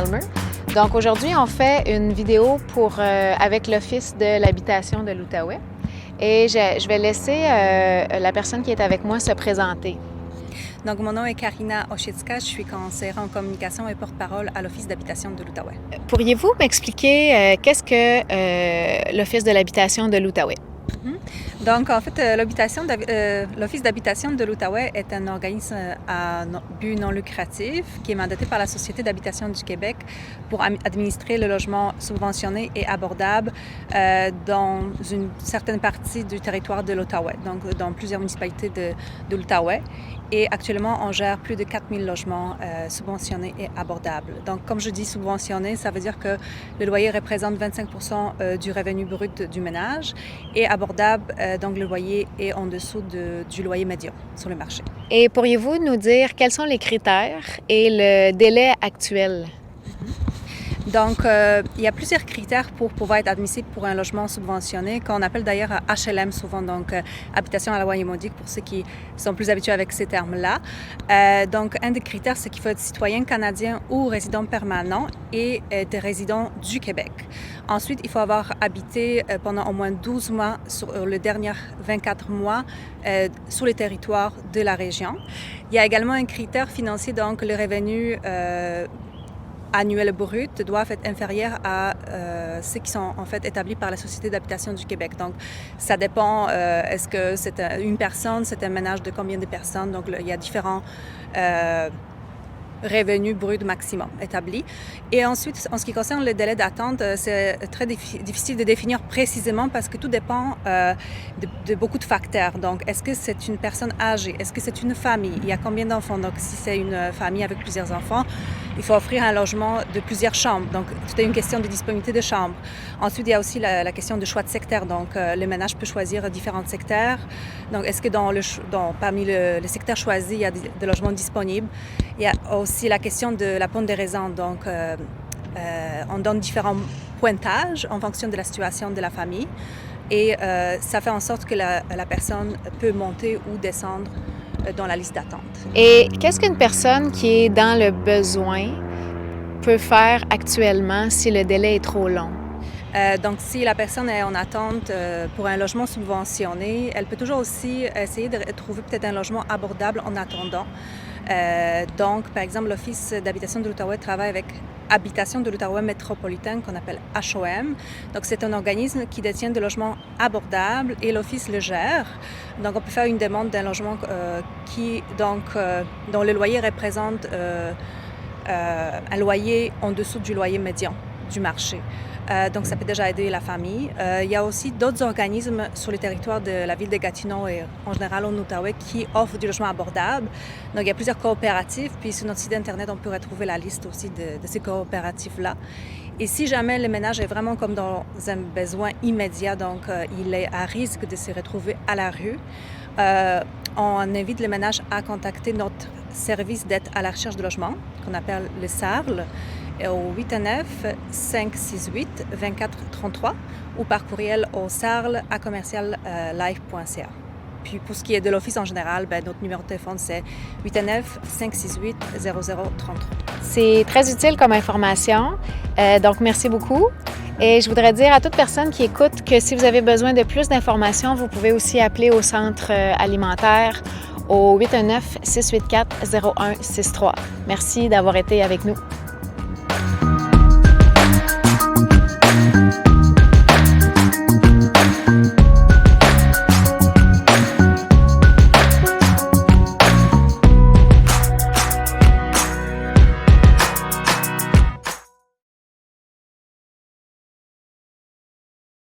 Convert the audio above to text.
Elmer. Donc aujourd'hui, on fait une vidéo avec l'Office de l'habitation de l'Outaouais et je vais laisser la personne qui est avec moi se présenter. Donc, mon nom est Karina Oshitska, je suis conseillère en communication et porte-parole à l'Office d'habitation de l'Outaouais. Pourriez-vous m'expliquer qu'est-ce que l'Office de l'habitation de l'Outaouais? Donc, en fait, l'Office d'habitation de l'Outaouais est un organisme à but non lucratif qui est mandaté par la Société d'habitation du Québec pour administrer le logement subventionné et abordable dans une certaine partie du territoire de l'Outaouais, donc dans plusieurs municipalités de l'Outaouais. Et actuellement, on gère plus de 4000 logements subventionnés et abordables. Donc, comme je dis subventionnés, ça veut dire que le loyer représente 25% du revenu brut du ménage et abordable, donc le loyer est en dessous du loyer médian sur le marché. Et pourriez-vous nous dire quels sont les critères et le délai actuel? Donc, il y a plusieurs critères pour pouvoir être admissible pour un logement subventionné, qu'on appelle d'ailleurs HLM souvent, donc habitation à la loyer modique pour ceux qui sont plus habitués avec ces termes-là. Donc, un des critères, c'est qu'il faut être citoyen canadien ou résident permanent et être résident du Québec. Ensuite, il faut avoir habité pendant au moins 12 mois sur le dernier 24 mois sur le territoire de la région. Il y a également un critère financier, donc le revenu annuels bruts doivent être inférieurs à ceux qui sont en fait établis par la Société d'habitation du Québec. Donc, ça dépend, est-ce que c'est une personne, c'est un ménage de combien de personnes? Donc, il y a différents revenus bruts maximum établis. Et ensuite, en ce qui concerne le délai d'attente, c'est très difficile de définir précisément parce que tout dépend de beaucoup de facteurs. Donc, est-ce que c'est une personne âgée? Est-ce que c'est une famille? Il y a combien d'enfants? Donc, si c'est une famille avec plusieurs enfants, il faut offrir un logement de plusieurs chambres. Donc, tout est une question de disponibilité de chambres. Ensuite, il y a aussi la question de choix de secteur. Donc, le ménage peut choisir différents secteurs. Donc, est-ce que parmi les secteurs choisis, il y a des logements disponibles? Il y a aussi la question de la pondéraison. Donc, on donne différents pointages en fonction de la situation de la famille. Et ça fait en sorte que la personne peut monter ou descendre dans la liste d'attente. Et qu'est-ce qu'une personne qui est dans le besoin peut faire actuellement si le délai est trop long? Donc, si la personne est en attente pour un logement subventionné, elle peut toujours aussi essayer de trouver peut-être un logement abordable en attendant. Donc, par exemple, l'Office d'habitation de l'Outaouais travaille avec Habitation de l'Outaouais métropolitain qu'on appelle HOM. Donc, c'est un organisme qui détient des logements abordables et l'Office le gère. Donc, on peut faire une demande d'un logement dont le loyer représente un loyer en dessous du loyer médian du marché. Donc, ça peut déjà aider la famille. Il y a aussi d'autres organismes sur le territoire de la ville de Gatineau et en général en Outaouais qui offrent du logement abordable. Donc, il y a plusieurs coopératives. Puis, sur notre site Internet, on peut retrouver la liste aussi de ces coopératives-là. Et si jamais le ménage est vraiment comme dans un besoin immédiat, donc il est à risque de se retrouver à la rue, on invite le ménage à contacter notre service d'aide à la recherche de logement, qu'on appelle le SARL, au 819-568-2433 ou par courriel au sarl@commerciallife.ca. Puis pour ce qui est de l'Office en général, notre numéro de téléphone, c'est 819-568-0033. C'est très utile comme information, donc merci beaucoup. Et je voudrais dire à toute personne qui écoute que si vous avez besoin de plus d'informations, vous pouvez aussi appeler au centre alimentaire au 819-684-0163. Merci d'avoir été avec nous.